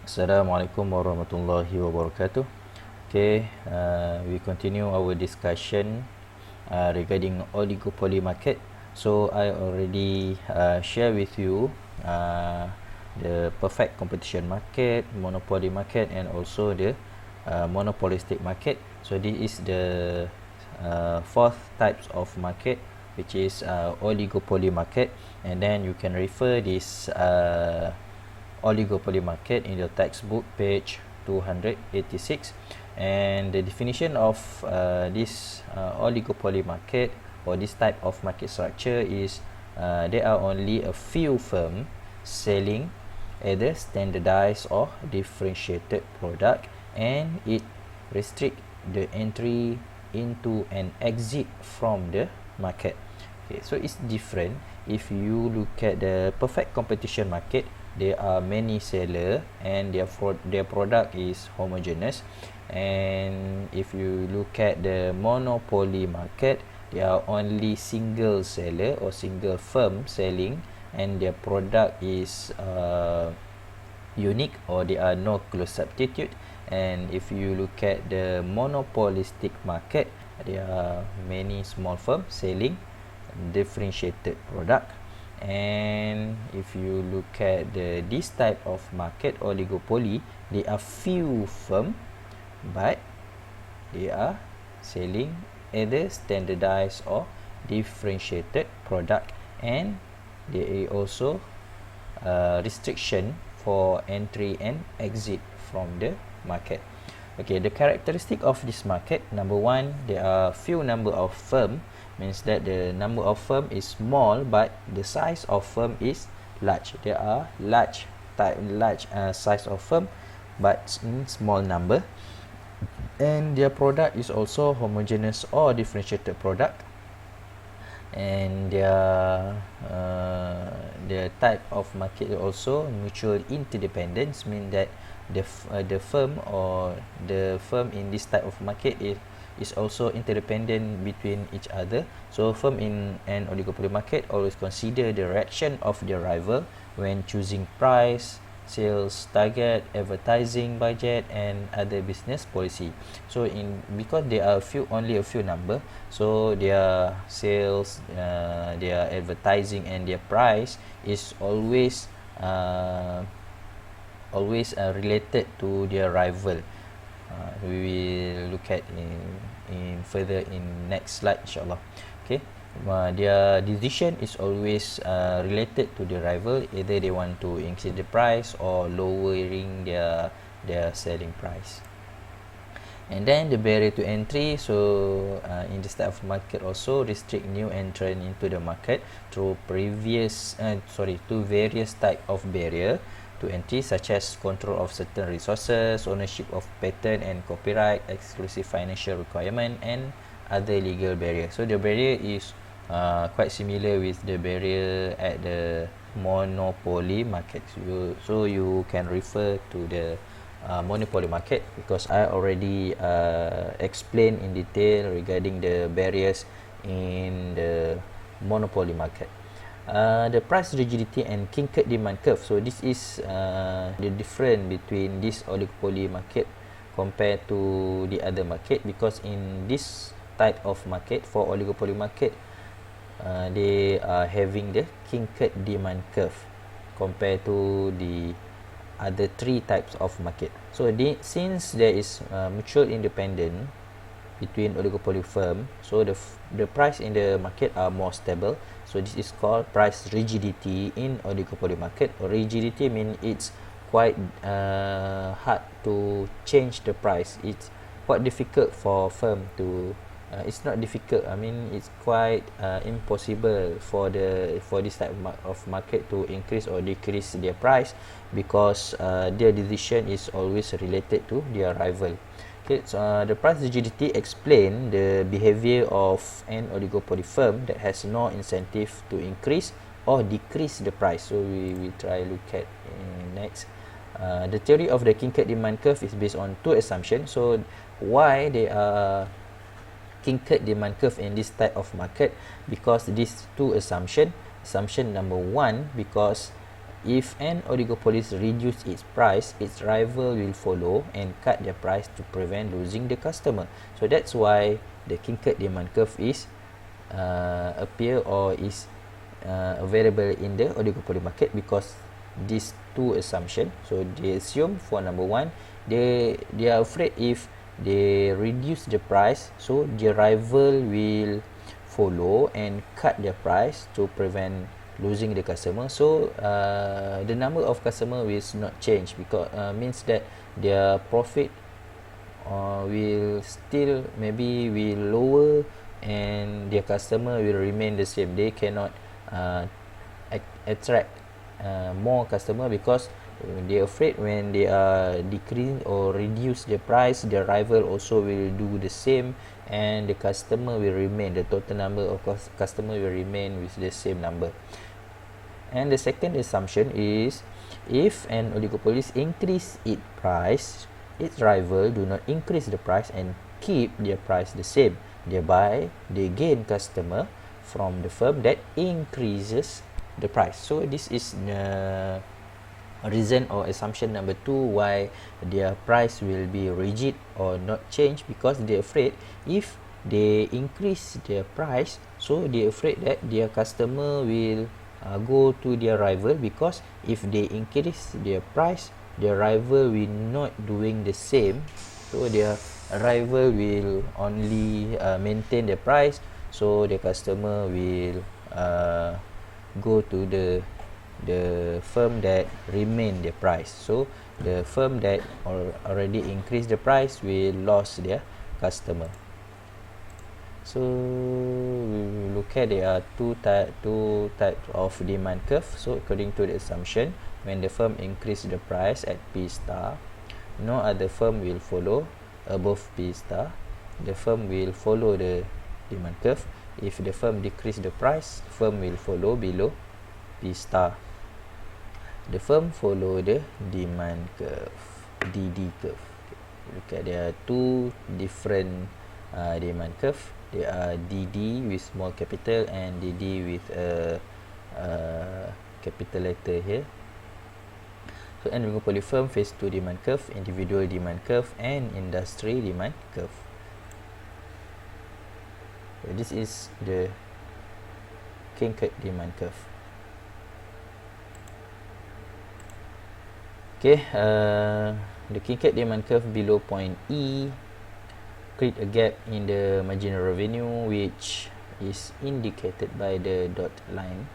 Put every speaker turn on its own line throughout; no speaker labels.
Assalamualaikum warahmatullahi wabarakatuh. Okay, we continue our discussion regarding oligopoly market. So I already share with you the perfect competition market, monopoly market, and also the monopolistic market. So this is the fourth types of market, which is oligopoly market, and then you can refer this oligopoly market in your textbook page 286, and the definition of this oligopoly market or this type of market structure is there are only a few firms selling either standardized or differentiated product, and it restrict the entry into and exit from the market. Okay, so it's different. If you look at the perfect competition market, there are many seller and their product is homogeneous. And if you look at the monopoly market, there are only single seller or single firm selling, and their product is unique, or there are no close substitute. And if you look at the monopolistic market, there are many small firms selling differentiated product. And if you look at this type of market oligopoly, there are few firms, but they are selling either standardized or differentiated product, and there is also restriction for entry and exit from the market. Okay, the characteristic of this market, number one, there are few number of firm, means that the number of firm is small but the size of firm is large. There are large size of firm but in small number, and their product is also homogeneous or differentiated product, and their type of market also mutual interdependence, mean that the firm or the firm in this type of market is also interdependent between each other. So firm in an oligopoly market always consider the reaction of their rival when choosing price, sales target, advertising budget, and other business policy. So because there are only a few number, so their sales, their advertising, and their price is always related to their rival. We will look at in further in next slide, inshallah. Okay, their decision is always related to the rival, either they want to increase the price or lowering their selling price. And then the barrier to entry, so in this type of market also restrict new entrant into the market through various type of barrier to entry, such as control of certain resources, ownership of patent and copyright, exclusive financial requirement, and other legal barrier. So the barrier is quite similar with the barrier at the monopoly market. So you can refer to the monopoly market, because I already explained in detail regarding the barriers in the monopoly market. The price rigidity and kinked demand curve. So this is the difference between this oligopoly market compared to the other market, because in this type of market, for oligopoly market, they are having the kinked demand curve compared to the other three types of market. So since there is mutual independent between oligopoly firm, so the price in the market are more stable. So this is called price rigidity in oligopoly market. Rigidity means it's quite hard to change the price. It's quite difficult for firm to it's not difficult, I mean it's quite impossible for this type of market to increase or decrease their price, because their decision is always related to their rival. Okay, so the price rigidity explain the behavior of an oligopoly firm that has no incentive to increase or decrease the price. So we try look at next. The theory of the kinked demand curve is based on two assumptions. So why they are kinked demand curve in this type of market? Because these two assumption number one, because If an oligopolist reduces its price, its rival will follow and cut their price to prevent losing the customer. So that's why the kinkered demand curve is appear or is available in the oligopoly market, because these two assumption. So they assume for number one, they are afraid if they reduce the price, so the rival will follow and cut their price to prevent losing the customer. So the number of customer will not change, because means that their profit will still maybe will lower and their customer will remain the same. They cannot attract more customer, because they are afraid when they are decreasing or reduce the price, the rival also will do the same, and the customer will remain, the total number of customer will remain with the same number. And the second assumption is, if an oligopolist increase its price, its rival do not increase the price and keep their price the same, thereby they gain customer from the firm that increases the price. So this is the reason or assumption number two why their price will be rigid or not change, because they're afraid if they increase their price, so they're afraid that their customer will go to their rival, because if they increase their price, their rival will not doing the same, so their rival will only maintain the price, so the customer will go to the firm that remain the price. So the firm that already increased the price will lose their customer. So we will look at there are two types of demand curve. So according to the assumption, when the firm increase the price at P star, no other firm will follow above P star. The firm will follow the demand curve. If the firm decrease the price, firm will follow below P star. The firm follow the demand curve, DD curve. Look at there are two different demand curve. There are DD with small capital and DD with a capital letter here. So an oligopoly firm face two demand curve: individual demand curve and industry demand curve. So this is the kinkered demand curve. Okay, the kinkered demand curve below point E create a gap in the marginal revenue, which is indicated by the dot line.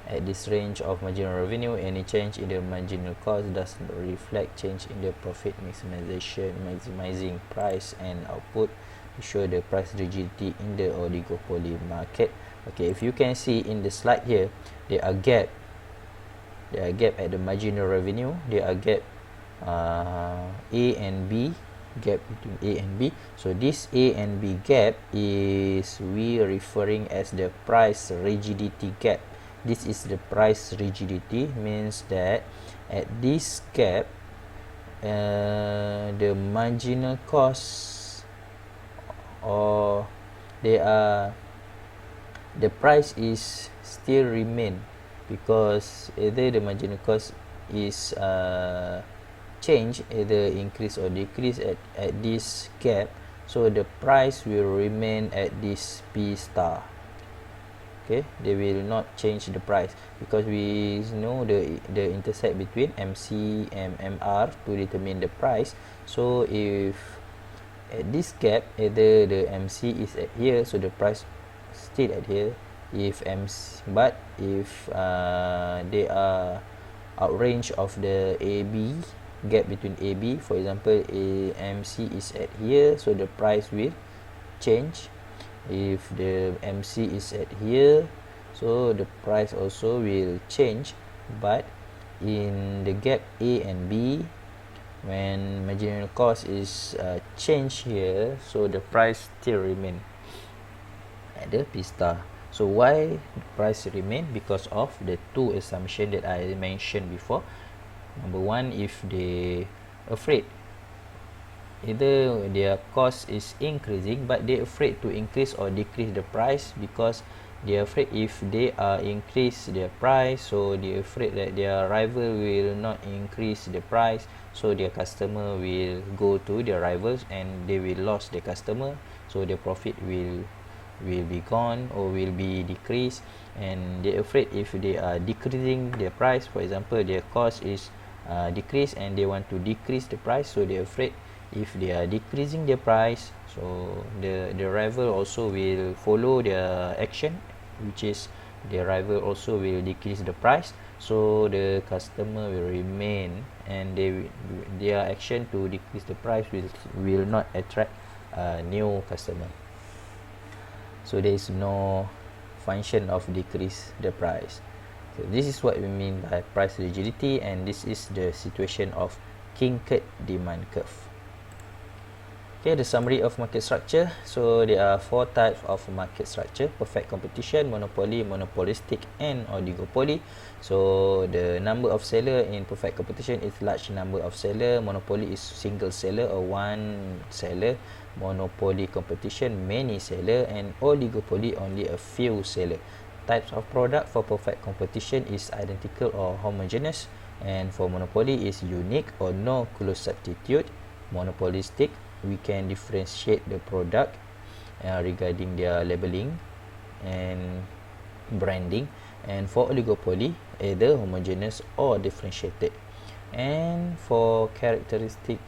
At this range of marginal revenue, any change in the marginal cost does not reflect change in the profit maximizing price and output to show the price rigidity in the oligopoly market. Okay, if you can see in the slide here, there are gap at the marginal revenue, there are gap A and B, gap between A and B. So this A and B gap is we referring as the price rigidity gap. This is the price rigidity, means that at this gap the marginal cost or the price is still remain, because either the marginal cost is change, either increase or decrease at this gap, so the price will remain at this P star. Okay, they will not change the price, because we know the intersect between MC and MR to determine the price. So if at this gap either the MC is at here, so the price still at here. If but if they are outrange of the AB gap between AB, for example MC is at here, so the price will change. If the MC is at here, so the price also will change. But in the gap A and B, when marginal cost is changed here, so the price still remain at the P star. So why the price remain? Because of the two assumption that I mentioned before. Number one, if they afraid either their cost is increasing, but they afraid to increase or decrease the price, because They're afraid if they increase their price, so they're afraid that their rival will not increase the price, so their customer will go to their rivals and they will lose their customer, so their profit will be gone or will be decreased. And they're afraid if they are decreasing their price, for example their cost is decreased and they want to decrease the price, so they're afraid if they are decreasing their price, so the rival also will follow their action, which is the rival also will decrease the price, so the customer will remain, and their action to decrease the price will not attract new customer. So there is no function of decrease the price. So this is what we mean by price rigidity, and this is the situation of kinked demand curve. Okay, the summary of market structure. So there are 4 types of market structure: perfect competition, monopoly, monopolistic, and oligopoly. So the number of seller in perfect competition is large number of seller, monopoly is single seller or one seller, monopoly competition many seller, and oligopoly only a few seller. Types of product for perfect competition is identical or homogeneous, and for monopoly is unique or no close substitute. Monopolistic, we can differentiate the product regarding their labeling and branding, and for oligopoly either homogeneous or differentiated. And for characteristic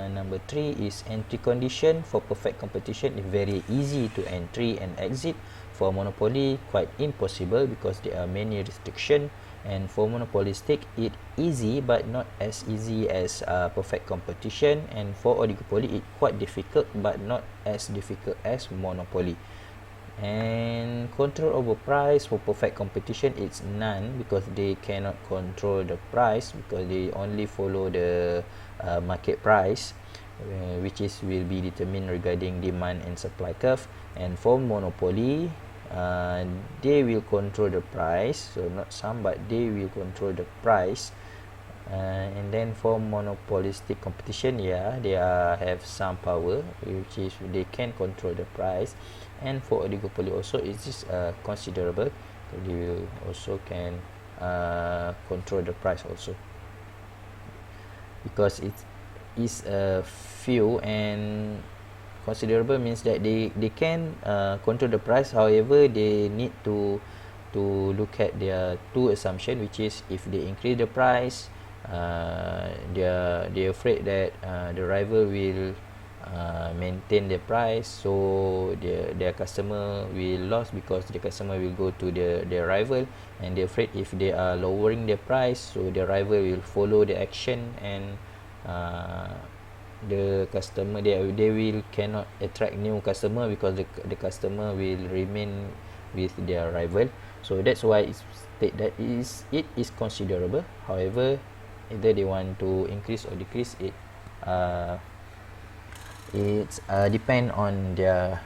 number 3 is entry condition. For perfect competition, it's very easy to entry and exit. For monopoly, quite impossible because there are many restrictions. And for monopolistic, it easy but not as easy as perfect competition. And for oligopoly, it quite difficult but not as difficult as monopoly. And control over price for perfect competition, it's none because they cannot control the price because they only follow the market price, which is will be determined regarding demand and supply curve. And for monopoly, they will control the price, so not some but they will control the price. And then for monopolistic competition, they have some power, which is they can control the price. And for oligopoly also it is considerable, so they will also can control the price also, because it is a few, and considerable means that they can control the price. However, they need to look at their 2 assumption, which is if they increase the price, they're afraid that the rival will maintain the price, so their customer will lose because the customer will go to their rival, and they're afraid if they are lowering the price, so the rival will follow the action, and the customer they will cannot attract new customer because the customer will remain with their rival. So that's why it's state that it is considerable. However, either they want to increase or decrease it, it's depend on their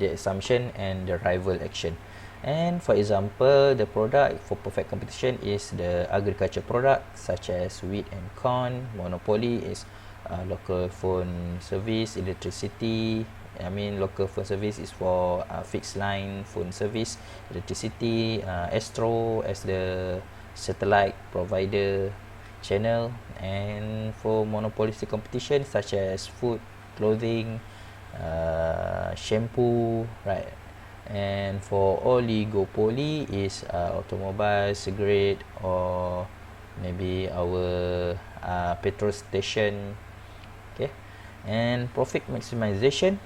assumption and the rival action. And for example, the product for perfect competition is the agriculture product such as wheat and corn. Monopoly is local phone service, electricity. Local phone service is for fixed line phone service, electricity, Astro as the satellite provider channel. And for monopolistic competition such as food, clothing, shampoo, right? And for oligopoly is automobile, cigarette, or maybe our petrol station. Okay. And profit maximization,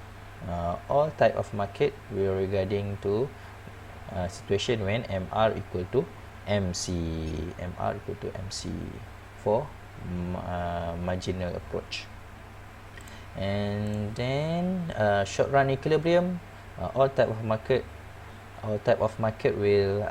all type of market will regarding to situation when MR equal to MC. MR equal to MC for marginal approach. And then short run equilibrium, all type of market will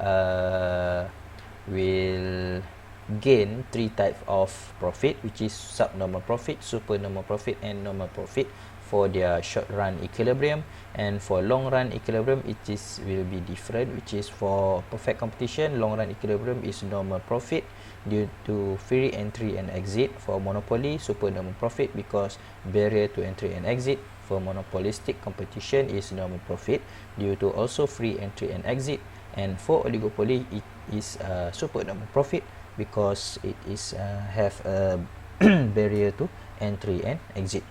gain 3 types of profit, which is subnormal profit, supernormal profit, and normal profit for their short run equilibrium. And for long run equilibrium, it will be different, which is for perfect competition, long run equilibrium is normal profit, due to free entry and exit. For monopoly, super normal profit because barrier to entry and exit. For monopolistic competition is normal profit due to also free entry and exit. And for oligopoly, it is super normal profit because it is have a barrier to entry and exit.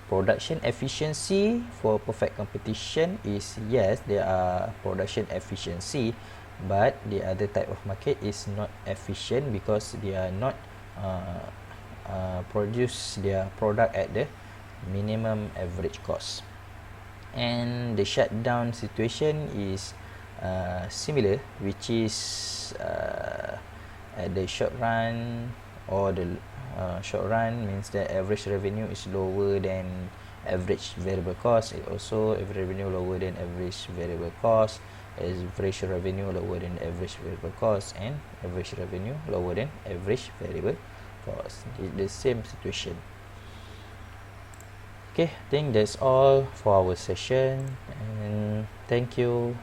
Production efficiency for perfect competition is, yes, there are production efficiency, but the other type of market is not efficient because they are not produce their product at the minimum average cost. And the shutdown situation is similar, which is at the short run, or the short run means that average revenue is lower than average variable cost. It also average revenue lower than average variable cost, average revenue lower than average variable cost, and average revenue lower than average variable cost. It's the same situation. Okay, I think that's all for our session, and thank you.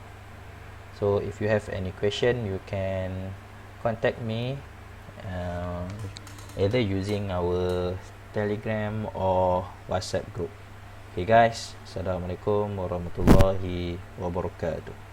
So if you have any question, you can contact me either using our Telegram or WhatsApp group. Okay guys, Assalamualaikum warahmatullahi wabarakatuh.